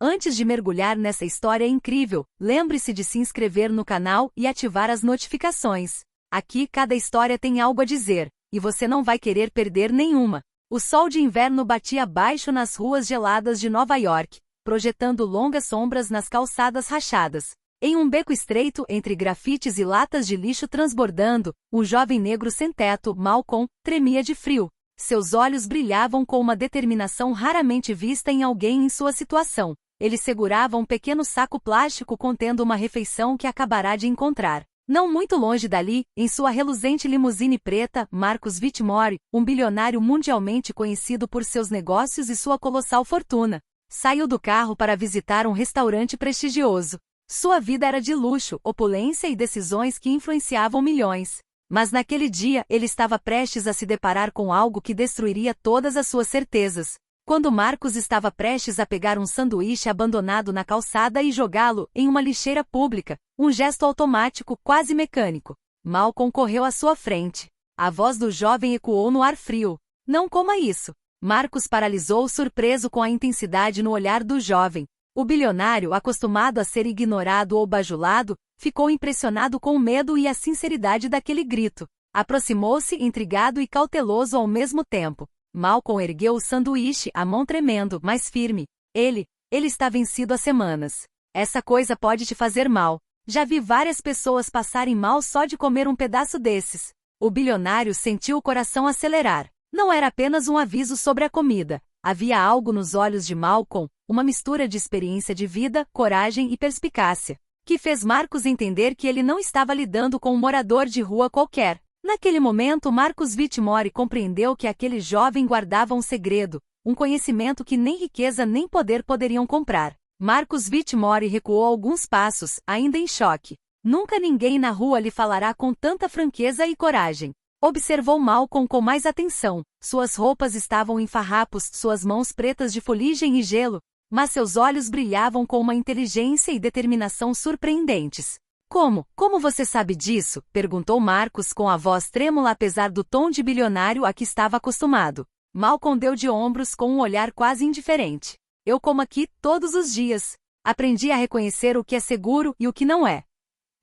Antes de mergulhar nessa história incrível, lembre-se de se inscrever no canal e ativar as notificações. Aqui cada história tem algo a dizer, e você não vai querer perder nenhuma. O sol de inverno batia baixo nas ruas geladas de Nova York, projetando longas sombras nas calçadas rachadas. Em um beco estreito entre grafites e latas de lixo transbordando, um jovem negro sem teto, Malcolm, tremia de frio. Seus olhos brilhavam com uma determinação raramente vista em alguém em sua situação. Ele segurava um pequeno saco plástico contendo uma refeição que acabará de encontrar. Não muito longe dali, em sua reluzente limusine preta, Marcus Whitmore, um bilionário mundialmente conhecido por seus negócios e sua colossal fortuna, saiu do carro para visitar um restaurante prestigioso. Sua vida era de luxo, opulência e decisões que influenciavam milhões. Mas naquele dia ele estava prestes a se deparar com algo que destruiria todas as suas certezas. Quando Marcus estava prestes a pegar um sanduíche abandonado na calçada e jogá-lo em uma lixeira pública, um gesto automático, quase mecânico, Malcolm correu à sua frente. A voz do jovem ecoou no ar frio. Não coma isso. Marcus paralisou surpreso com a intensidade no olhar do jovem. O bilionário, acostumado a ser ignorado ou bajulado, ficou impressionado com o medo e a sinceridade daquele grito. Aproximou-se, intrigado e cauteloso ao mesmo tempo. Malcolm ergueu o sanduíche, a mão tremendo, mas firme. Ele está vencido há semanas. Essa coisa pode te fazer mal. Já vi várias pessoas passarem mal só de comer um pedaço desses. O bilionário sentiu o coração acelerar. Não era apenas um aviso sobre a comida. Havia algo nos olhos de Malcolm, uma mistura de experiência de vida, coragem e perspicácia, que fez Marcus entender que ele não estava lidando com um morador de rua qualquer. Naquele momento, Marcus Whitmore compreendeu que aquele jovem guardava um segredo, um conhecimento que nem riqueza nem poder poderiam comprar. Marcus Whitmore recuou alguns passos, ainda em choque. Nunca ninguém na rua lhe falará com tanta franqueza e coragem. Observou Malcolm com mais atenção. Suas roupas estavam em farrapos, suas mãos pretas de fuligem e gelo, mas seus olhos brilhavam com uma inteligência e determinação surpreendentes. Como você sabe disso? Perguntou Marcus com a voz trêmula apesar do tom de bilionário a que estava acostumado. Malcolm deu de ombros com um olhar quase indiferente. Eu como aqui todos os dias. Aprendi a reconhecer o que é seguro e o que não é.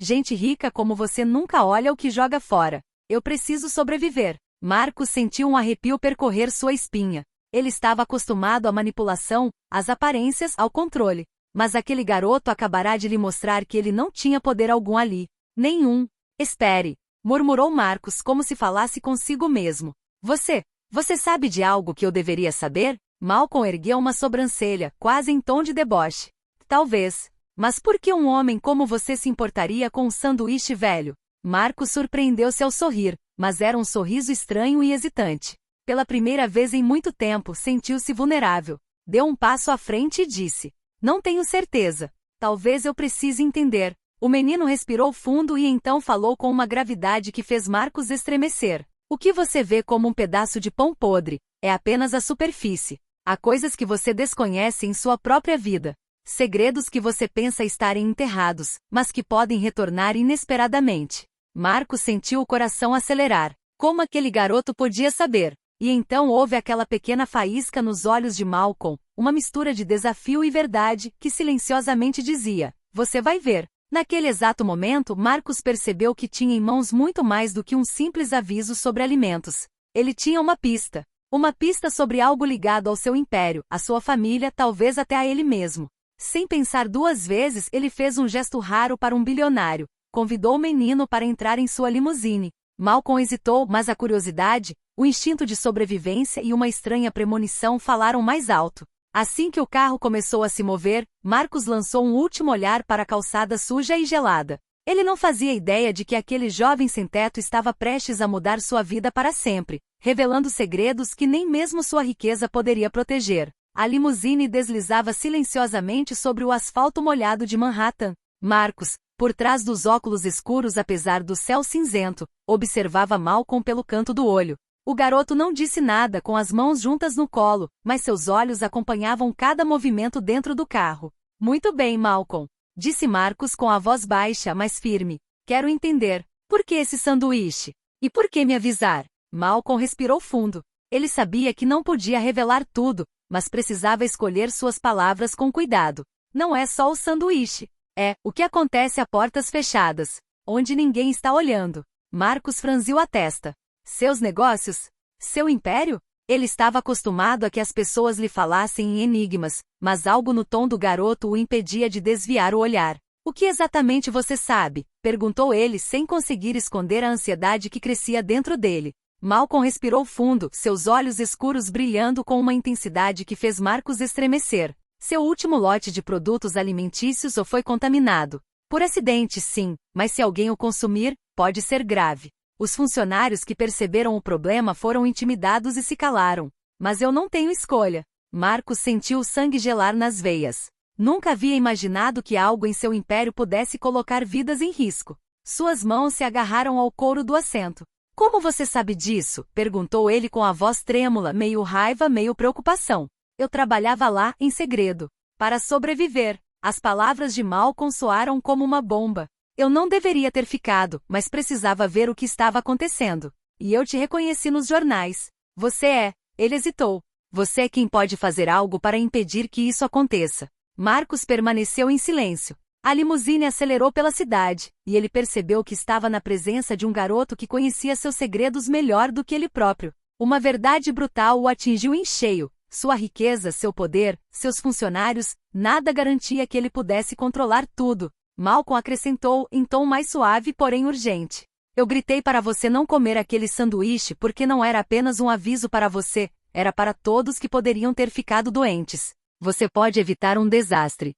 Gente rica como você nunca olha o que joga fora. Eu preciso sobreviver. Marcus sentiu um arrepio percorrer sua espinha. Ele estava acostumado à manipulação, às aparências, ao controle. Mas aquele garoto acabará de lhe mostrar que ele não tinha poder algum ali. Nenhum. Espere, murmurou Marcus como se falasse consigo mesmo. Você sabe de algo que eu deveria saber? Malcolm ergueu uma sobrancelha, quase em tom de deboche. Talvez. Mas por que um homem como você se importaria com um sanduíche velho? Marcus surpreendeu-se ao sorrir, mas era um sorriso estranho e hesitante. Pela primeira vez em muito tempo, sentiu-se vulnerável. Deu um passo à frente e disse: Não tenho certeza. Talvez eu precise entender. O menino respirou fundo e então falou com uma gravidade que fez Marcus estremecer. O que você vê como um pedaço de pão podre é apenas a superfície. Há coisas que você desconhece em sua própria vida. Segredos que você pensa estarem enterrados, mas que podem retornar inesperadamente. Marcus sentiu o coração acelerar. Como aquele garoto podia saber? E então houve aquela pequena faísca nos olhos de Malcolm, uma mistura de desafio e verdade, que silenciosamente dizia: Você vai ver. Naquele exato momento, Marcus percebeu que tinha em mãos muito mais do que um simples aviso sobre alimentos. Ele tinha uma pista. Uma pista sobre algo ligado ao seu império, à sua família, talvez até a ele mesmo. Sem pensar duas vezes, ele fez um gesto raro para um bilionário. Convidou o menino para entrar em sua limusine. Malcolm hesitou, mas a curiosidade, o instinto de sobrevivência e uma estranha premonição falaram mais alto. Assim que o carro começou a se mover, Marcus lançou um último olhar para a calçada suja e gelada. Ele não fazia ideia de que aquele jovem sem teto estava prestes a mudar sua vida para sempre, revelando segredos que nem mesmo sua riqueza poderia proteger. A limusine deslizava silenciosamente sobre o asfalto molhado de Manhattan. Marcus, por trás dos óculos escuros apesar do céu cinzento, observava Malcolm pelo canto do olho. O garoto não disse nada com as mãos juntas no colo, mas seus olhos acompanhavam cada movimento dentro do carro. Muito bem, Malcolm, disse Marcus com a voz baixa, mas firme. Quero entender. Por que esse sanduíche? E por que me avisar? Malcolm respirou fundo. Ele sabia que não podia revelar tudo, mas precisava escolher suas palavras com cuidado. Não é só o sanduíche. É o que acontece a portas fechadas, onde ninguém está olhando. Marcos franziu a testa. Seus negócios? Seu império? Ele estava acostumado a que as pessoas lhe falassem em enigmas, mas algo no tom do garoto o impedia de desviar o olhar. O que exatamente você sabe? Perguntou ele sem conseguir esconder a ansiedade que crescia dentro dele. Malcolm respirou fundo, seus olhos escuros brilhando com uma intensidade que fez Marcos estremecer. Seu último lote de produtos alimentícios ou foi contaminado? Por acidente, sim, mas se alguém o consumir, pode ser grave. Os funcionários que perceberam o problema foram intimidados e se calaram. Mas eu não tenho escolha. Marcos sentiu o sangue gelar nas veias. Nunca havia imaginado que algo em seu império pudesse colocar vidas em risco. Suas mãos se agarraram ao couro do assento. Como você sabe disso? Perguntou ele com a voz trêmula, meio raiva, meio preocupação. Eu trabalhava lá, em segredo. Para sobreviver. As palavras de Malcolm soaram como uma bomba. Eu não deveria ter ficado, mas precisava ver o que estava acontecendo. E eu te reconheci nos jornais. Você é. Ele hesitou. Você é quem pode fazer algo para impedir que isso aconteça. Marcos permaneceu em silêncio. A limusine acelerou pela cidade, e ele percebeu que estava na presença de um garoto que conhecia seus segredos melhor do que ele próprio. Uma verdade brutal o atingiu em cheio. Sua riqueza, seu poder, seus funcionários, nada garantia que ele pudesse controlar tudo. Malcolm acrescentou, em tom mais suave porém urgente. Eu gritei para você não comer aquele sanduíche porque não era apenas um aviso para você, era para todos que poderiam ter ficado doentes. Você pode evitar um desastre.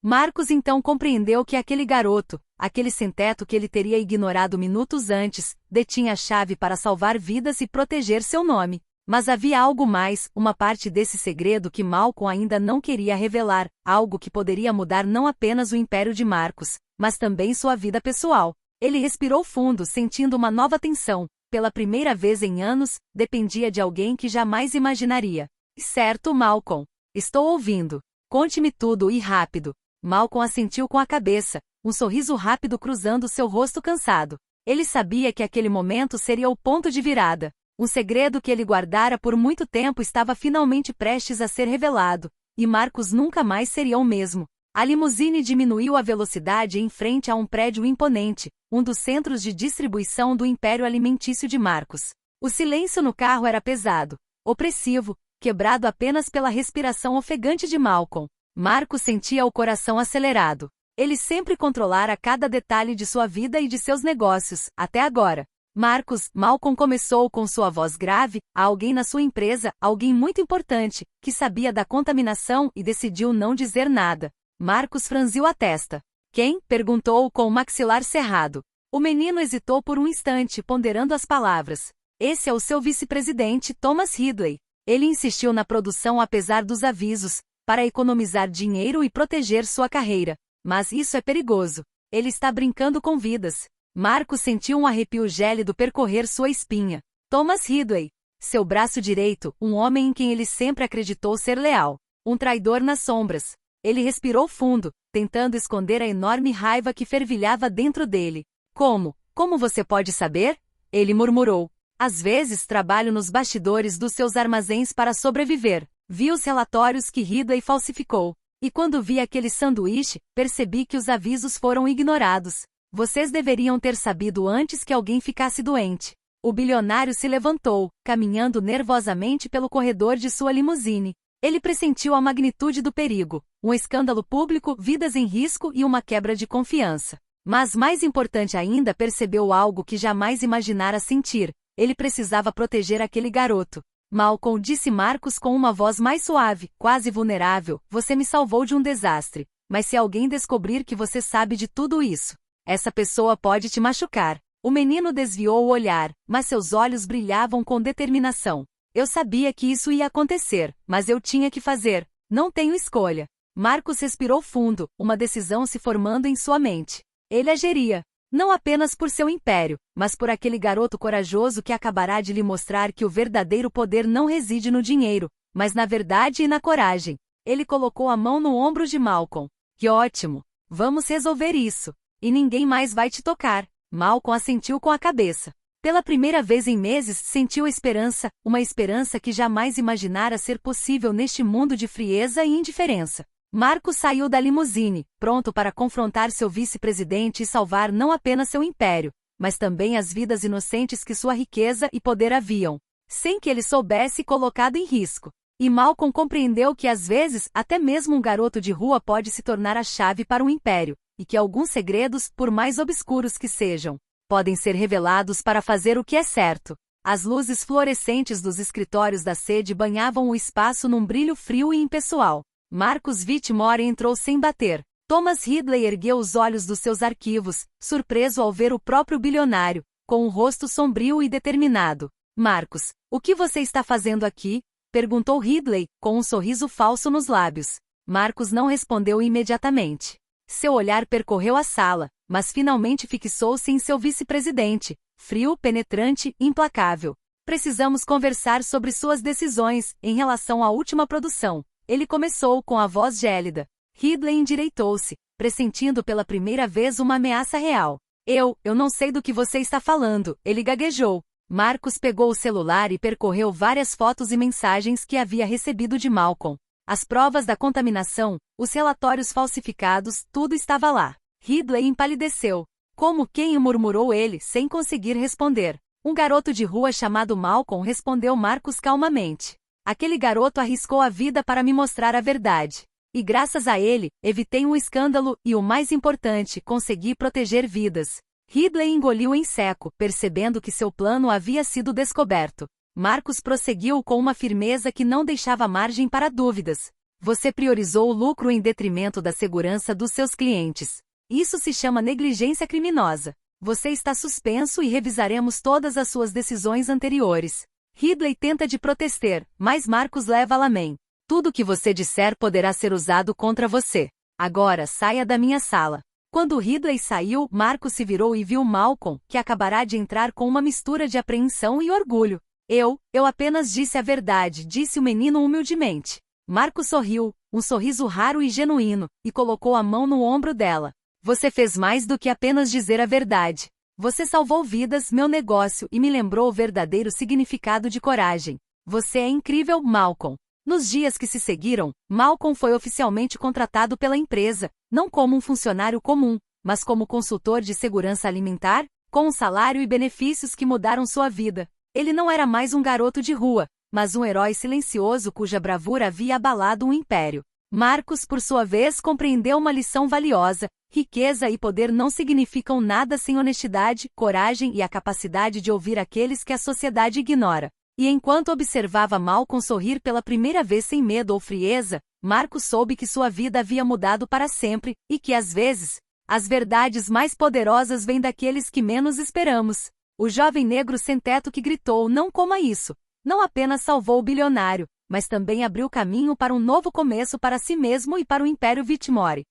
Marcos então compreendeu que aquele garoto, aquele sem-teto que ele teria ignorado minutos antes, detinha a chave para salvar vidas e proteger seu nome. Mas havia algo mais, uma parte desse segredo que Malcolm ainda não queria revelar, algo que poderia mudar não apenas o império de Marcos, mas também sua vida pessoal. Ele respirou fundo, sentindo uma nova tensão. Pela primeira vez em anos, dependia de alguém que jamais imaginaria. Certo, Malcolm. Estou ouvindo. Conte-me tudo e rápido. Malcolm assentiu com a cabeça, um sorriso rápido cruzando seu rosto cansado. Ele sabia que aquele momento seria o ponto de virada. Um segredo que ele guardara por muito tempo estava finalmente prestes a ser revelado, e Marcos nunca mais seria o mesmo. A limusine diminuiu a velocidade em frente a um prédio imponente, um dos centros de distribuição do Império Alimentício de Marcos. O silêncio no carro era pesado, opressivo, quebrado apenas pela respiração ofegante de Malcolm. Marcos sentia o coração acelerado. Ele sempre controlara cada detalhe de sua vida e de seus negócios, até agora. Marcos, Malcolm começou com sua voz grave, há alguém na sua empresa, alguém muito importante, que sabia da contaminação e decidiu não dizer nada. Marcos franziu a testa. Quem? Perguntou com o maxilar cerrado. O menino hesitou por um instante, ponderando as palavras. Esse é o seu vice-presidente, Thomas Ridley. Ele insistiu na produção apesar dos avisos, para economizar dinheiro e proteger sua carreira. Mas isso é perigoso. Ele está brincando com vidas. Marcos sentiu um arrepio gélido percorrer sua espinha. Thomas Ridley. Seu braço direito, um homem em quem ele sempre acreditou ser leal. Um traidor nas sombras. Ele respirou fundo, tentando esconder a enorme raiva que fervilhava dentro dele. Como? Como você pode saber? Ele murmurou. Às vezes trabalho nos bastidores dos seus armazéns para sobreviver. Vi os relatórios que Ridley falsificou. E quando vi aquele sanduíche, percebi que os avisos foram ignorados. Vocês deveriam ter sabido antes que alguém ficasse doente. O bilionário se levantou, caminhando nervosamente pelo corredor de sua limusine. Ele pressentiu a magnitude do perigo, um escândalo público, vidas em risco e uma quebra de confiança. Mas mais importante ainda, percebeu algo que jamais imaginara sentir. Ele precisava proteger aquele garoto. Malcolm, disse Marcos com uma voz mais suave, quase vulnerável, você me salvou de um desastre. Mas se alguém descobrir que você sabe de tudo isso, essa pessoa pode te machucar. O menino desviou o olhar, mas seus olhos brilhavam com determinação. Eu sabia que isso ia acontecer, mas eu tinha que fazer. Não tenho escolha. Marcos respirou fundo, uma decisão se formando em sua mente. Ele agiria. Não apenas por seu império, mas por aquele garoto corajoso que acabará de lhe mostrar que o verdadeiro poder não reside no dinheiro, mas na verdade e na coragem. Ele colocou a mão no ombro de Malcolm. Que ótimo! Vamos resolver isso. E ninguém mais vai te tocar. Malcolm assentiu com a cabeça. Pela primeira vez em meses sentiu esperança, uma esperança que jamais imaginara ser possível neste mundo de frieza e indiferença. Marcos saiu da limusine, pronto para confrontar seu vice-presidente e salvar não apenas seu império, mas também as vidas inocentes que sua riqueza e poder haviam, sem que ele soubesse, colocado em risco. E Malcolm compreendeu que às vezes até mesmo um garoto de rua pode se tornar a chave para um império, e que alguns segredos, por mais obscuros que sejam, podem ser revelados para fazer o que é certo. As luzes fluorescentes dos escritórios da sede banhavam o espaço num brilho frio e impessoal. Marcus Whitmore entrou sem bater. Thomas Ridley ergueu os olhos dos seus arquivos, surpreso ao ver o próprio bilionário, com um rosto sombrio e determinado. Marcus, o que você está fazendo aqui? Perguntou Ridley, com um sorriso falso nos lábios. Marcus não respondeu imediatamente. Seu olhar percorreu a sala, mas finalmente fixou-se em seu vice-presidente, frio, penetrante, implacável. Precisamos conversar sobre suas decisões, em relação à última produção. Ele começou com a voz gélida. Ridley endireitou-se, pressentindo pela primeira vez uma ameaça real. Eu não sei do que você está falando, ele gaguejou. Marcus pegou o celular e percorreu várias fotos e mensagens que havia recebido de Malcolm. As provas da contaminação, os relatórios falsificados, tudo estava lá. Ridley empalideceu. Como quem? Murmurou ele, sem conseguir responder. Um garoto de rua chamado Malcolm, respondeu Marcus calmamente. Aquele garoto arriscou a vida para me mostrar a verdade. E graças a ele, evitei um escândalo e, o mais importante, consegui proteger vidas. Ridley engoliu em seco, percebendo que seu plano havia sido descoberto. Marcus prosseguiu com uma firmeza que não deixava margem para dúvidas. Você priorizou o lucro em detrimento da segurança dos seus clientes. Isso se chama negligência criminosa. Você está suspenso e revisaremos todas as suas decisões anteriores. Ridley tenta de protestar, mas Marcus leva lamen. Tudo que você disser poderá ser usado contra você. Agora saia da minha sala. Quando Ridley saiu, Marcus se virou e viu Malcolm, que acabará de entrar com uma mistura de apreensão e orgulho. Eu apenas disse a verdade, disse o menino humildemente. Marcus sorriu, um sorriso raro e genuíno, e colocou a mão no ombro dela. Você fez mais do que apenas dizer a verdade. Você salvou vidas, meu negócio, e me lembrou o verdadeiro significado de coragem. Você é incrível, Malcolm. Nos dias que se seguiram, Malcolm foi oficialmente contratado pela empresa, não como um funcionário comum, mas como consultor de segurança alimentar, com um salário e benefícios que mudaram sua vida. Ele não era mais um garoto de rua, mas um herói silencioso cuja bravura havia abalado um império. Marcus, por sua vez, compreendeu uma lição valiosa: riqueza e poder não significam nada sem honestidade, coragem e a capacidade de ouvir aqueles que a sociedade ignora. E enquanto observava Malcolm sorrir pela primeira vez sem medo ou frieza, Marcus soube que sua vida havia mudado para sempre, e que às vezes, as verdades mais poderosas vêm daqueles que menos esperamos. O jovem negro sem-teto que gritou: não coma isso, não apenas salvou o bilionário, mas também abriu caminho para um novo começo para si mesmo e para o Império Whitmore.